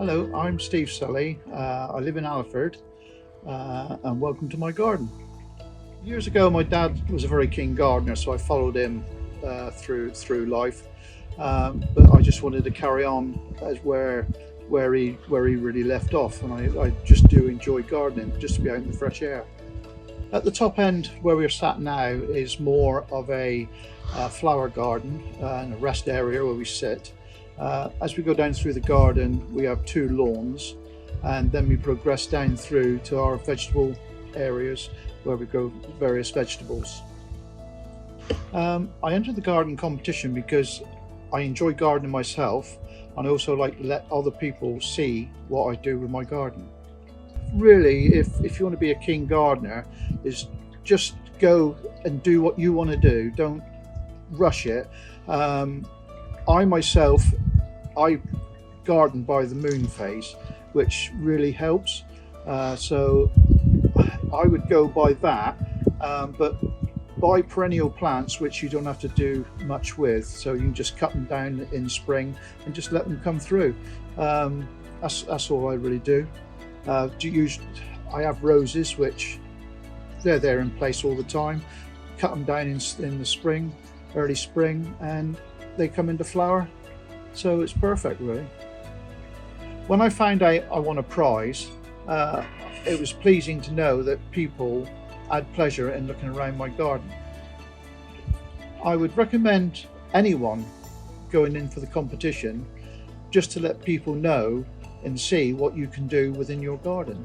Hello, I'm Steve Sully. I live in Alford, and welcome to my garden. Years ago, my dad was a very keen gardener, so I followed him through life. But I just wanted to carry on as where he really left off, and I just do enjoy gardening, just to be out in the fresh air. At the top end, where we're sat now, is more of a flower garden and a rest area where we sit. As we go down through the garden, we have two lawns, and then we progress down through to our vegetable areas where we grow various vegetables. I entered the garden competition because I enjoy gardening myself, and I also like to let other people see what I do with my garden. Really, if you want to be a keen gardener, is just go and do what you want to do. Don't rush it. I myself, I garden by the moon phase, which really helps. So I would go by that, but buy perennial plants which you don't have to do much with. So you can just cut them down in spring and just let them come through. That's all I really do. I have roses which they're there in place all the time. Cut them down in the spring, early spring, and they come into flower. So it's perfect, really. When I found out I won a prize, it was pleasing to know that people had pleasure in looking around my garden. I would recommend anyone going in for the competition just to let people know and see what you can do within your garden.